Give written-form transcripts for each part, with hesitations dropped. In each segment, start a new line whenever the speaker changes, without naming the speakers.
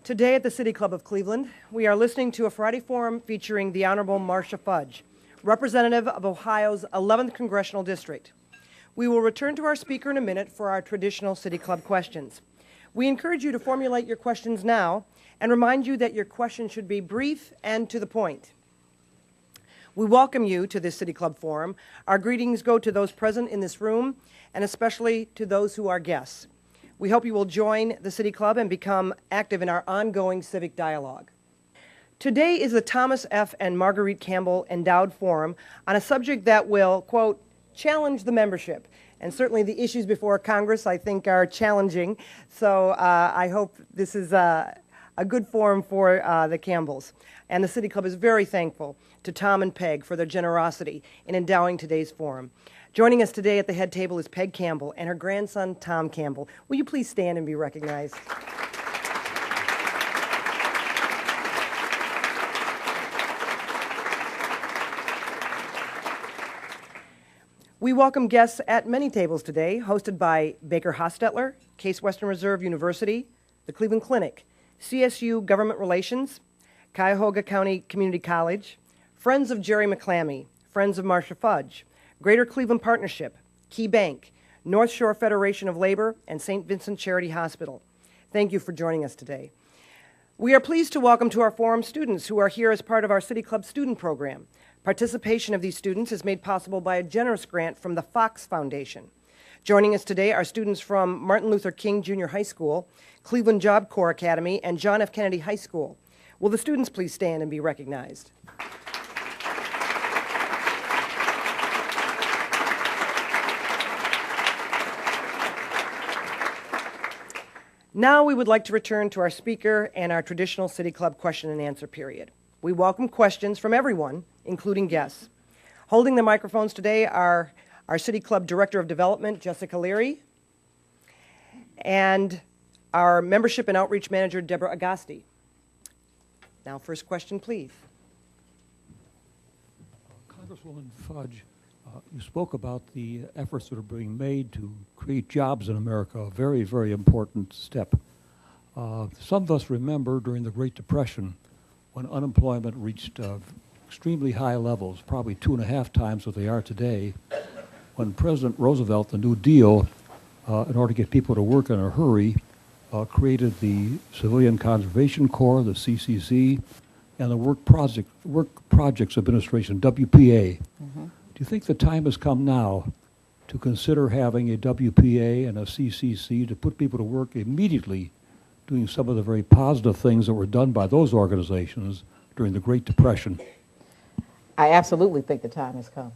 Today at the City Club of Cleveland, we are listening to a Friday forum featuring the Honorable Marcia Fudge, representative of Ohio's 11th Congressional District. We will return to our speaker in a minute for our traditional City Club questions. We encourage you to formulate your questions now and remind you that your question should be brief and to the point. We welcome you to this City Club Forum. Our greetings go to those present in this room and especially to those who are guests. We hope you will join the City Club and become active in our ongoing civic dialogue. Today is the Thomas F. and Marguerite Campbell Endowed Forum on a subject that will, quote, challenge the membership. And certainly the issues before Congress, I think, are challenging. So I hope this is a good forum for the Campbells. And the City Club is very thankful to Tom and Peg for their generosity in endowing today's forum. Joining us today at the head table is Peg Campbell and her grandson, Tom Campbell. Will you please stand and be recognized? We welcome guests at many tables today, hosted by Baker Hostetler, Case Western Reserve University, the Cleveland Clinic, CSU Government Relations, Cuyahoga County Community College, Friends of Jerry McClammy, Friends of Marcia Fudge, Greater Cleveland Partnership, Key Bank, North Shore Federation of Labor, and St. Vincent Charity Hospital. Thank you for joining us today. We are pleased to welcome to our forum students who are here as part of our City Club student program. Participation of these students is made possible by a generous grant from the Fox Foundation. Joining us today are students from Martin Luther King Junior High School, Cleveland Job Corps Academy, and John F. Kennedy High School. Will the students please stand and be recognized? Now we would like to return to our speaker and our traditional City Club question and answer period. We welcome questions from everyone, including guests. Holding the microphones today are our City Club Director of Development, Jessica Leary, and our Membership and Outreach Manager, Deborah Agosti. Now, first question, please.
Congresswoman Fudge, you spoke about the efforts that are being made to create jobs in America, a very, very important step. Some of us remember during the Great Depression when unemployment reached extremely high levels, probably 2.5 times what they are today, when President Roosevelt, the New Deal, in order to get people to work in a hurry, created the Civilian Conservation Corps, the CCC, and the Work Projects Administration, WPA. Mm-hmm. Do you think the time has come now to consider having a WPA and a CCC to put people to work immediately doing some of the very positive things that were done by those organizations during the Great Depression?
I absolutely think the time has come.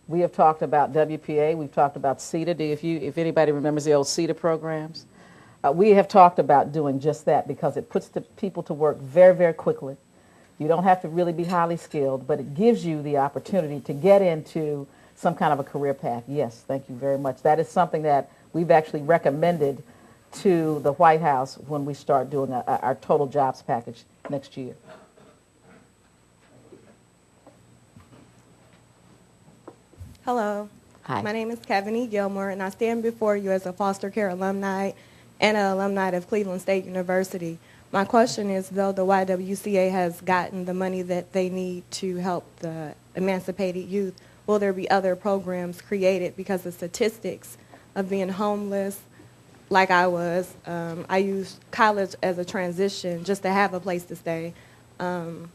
We have talked about WPA, we've talked about CETA. If anybody remembers the old CETA programs, we have talked about doing just that because it puts the people to work very, very quickly. You don't have to really be highly skilled, but it gives you the opportunity to get into some kind of a career path. Yes, thank you very much. That is something that we've actually recommended to the White House when we start doing our total jobs package next year.
Hello.
Hi.
My name is Kevin E. Gilmore, and I stand before you as a foster care alumni and an alumni of Cleveland State University. My question is, though the YWCA has gotten the money that they need to help the emancipated youth, will there be other programs created? Because the statistics of being homeless, like I was, I used college as a transition just to have a place to stay. Being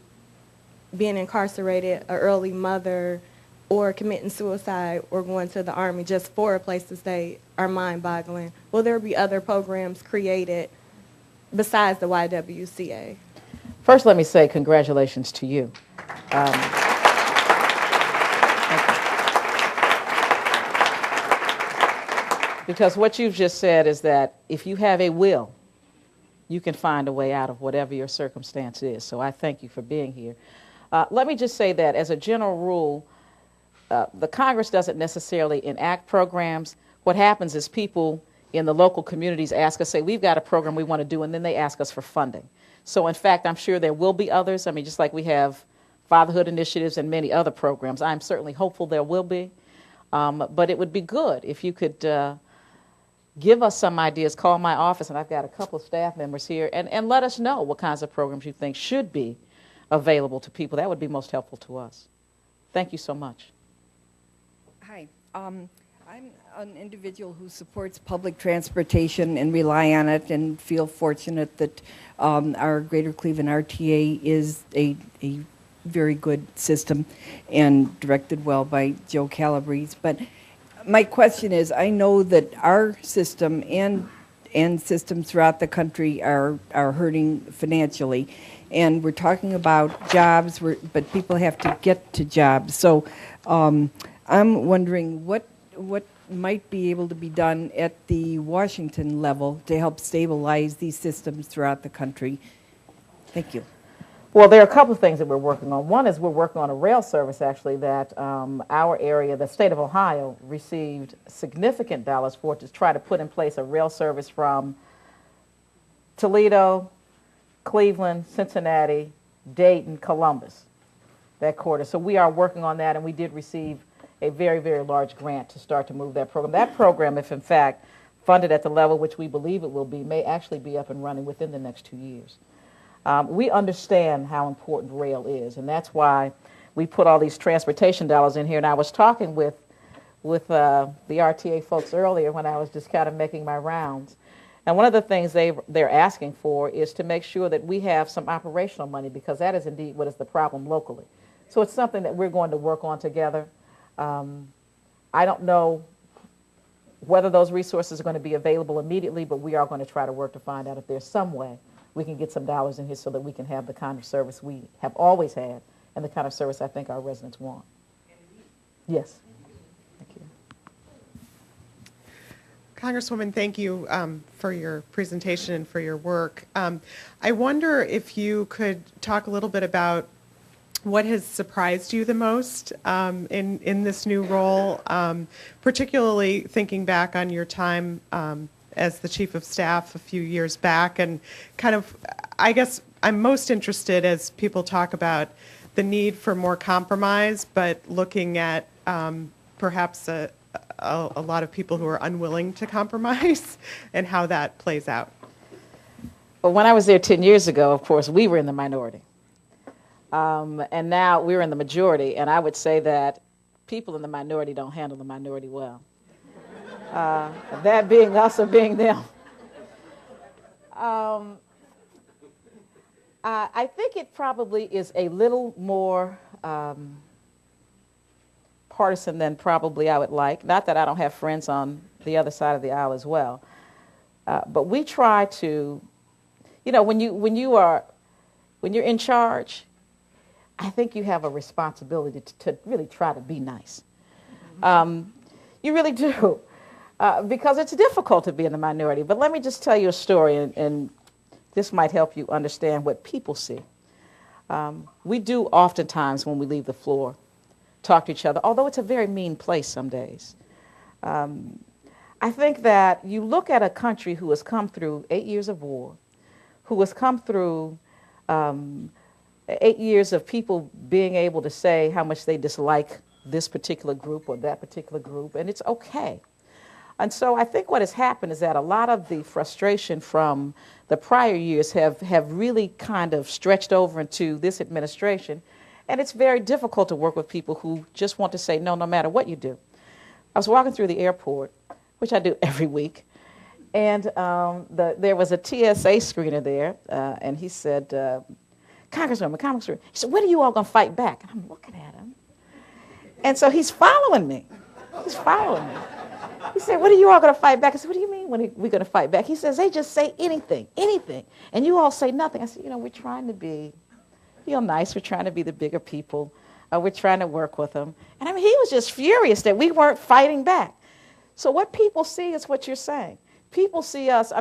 incarcerated, an early mother, or committing suicide or going to the Army just for a place to stay are mind-boggling. Will there be other programs created besides the YWCA?
First, let me say congratulations to you. Because what you've just said is that if you have a will, you can find a way out of whatever your circumstance is. So I thank you for being here. Let me just say that as a general rule, the Congress doesn't necessarily enact programs. What happens is people in the local communities ask us, say, we've got a program we want to do, and then they ask us for funding. So in fact, I'm sure there will be others. I mean, just like we have fatherhood initiatives and many other programs, I'm certainly hopeful there will be. But it would be good if you could give us some ideas. Call my office, and I've got a couple of staff members here, and let us know what kinds of programs you think should be available to people. That would be most helpful to us. Thank you so much.
Hi. I'm an individual who supports public transportation and rely on it, and feel fortunate that our Greater Cleveland RTA is a very good system and directed well by Joe Calabrese. But my question is, I know that our system and systems throughout the country are hurting financially, and we're talking about jobs, but people have to get to jobs. So I'm wondering what might be able to be done at the Washington level to help stabilize these systems throughout the country. Thank you.
Well, there are a couple of things that we're working on. One is we're working on a rail service, actually, that our area, the state of Ohio, received significant dollars for to try to put in place a rail service from Toledo, Cleveland, Cincinnati, Dayton, Columbus, that corridor. So we are working on that, and we did receive a very, very large grant to start to move that program. That program, if in fact funded at the level which we believe it will be, may actually be up and running within the next 2 years. We understand how important rail is, and that's why we put all these transportation dollars in here. And I was talking with the RTA folks earlier when I was just kind of making my rounds. And one of the things they're asking for is to make sure that we have some operational money, because that is indeed what is the problem locally. So it's something that we're going to work on together. I don't know whether those resources are going to be available immediately, but we are going to try to work to find out if there's some way we can get some dollars in here so that we can have the kind of service we have always had and the kind of service I think our residents want. Yes. Thank you.
Congresswoman, thank you for your presentation and for your work. I wonder if you could talk a little bit about what has surprised you the most in this new role, particularly thinking back on your time as the Chief of Staff a few years back, and kind of, I guess I'm most interested as people talk about the need for more compromise, but looking at perhaps a lot of people who are unwilling to compromise and how that plays out.
Well, when I was there 10 years ago, of course, we were in the minority. And now we're in the majority, and I would say that people in the minority don't handle the minority well. That being us or being them. I think it probably is a little more partisan than probably I would like. Not that I don't have friends on the other side of the aisle as well. But we try to, when you're in charge, I think you have a responsibility to really try to be nice. You really do. Because it's difficult to be in the minority. But let me just tell you a story, and this might help you understand what people see. We do oftentimes, when we leave the floor, talk to each other, although it's a very mean place some days. I think that you look at a country who has come through 8 years of war, who has come through 8 years of people being able to say how much they dislike this particular group or that particular group, and it's okay. And so I think what has happened is that a lot of the frustration from the prior years have really kind of stretched over into this administration, and it's very difficult to work with people who just want to say no, no matter what you do. I was walking through the airport, which I do every week, and there was a TSA screener there, and he said, Congresswoman, he said, when are you all going to fight back? And I'm looking at him. And so he's following me. He's following me. He said, when are you all going to fight back? I said, what do you mean when are we going to fight back? He says, they just say anything, and you all say nothing. I said, we're trying to be nice. We're trying to be the bigger people. We're trying to work with them. And I mean, he was just furious that we weren't fighting back. So what people see is what you're saying. People see us,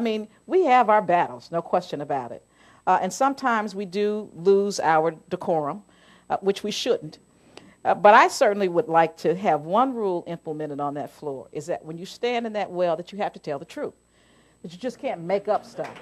we have our battles, no question about it. And sometimes we do lose our decorum, which we shouldn't. But I certainly would like to have one rule implemented on that floor, is that when you stand in that well, that you have to tell the truth, that you just can't make up stuff.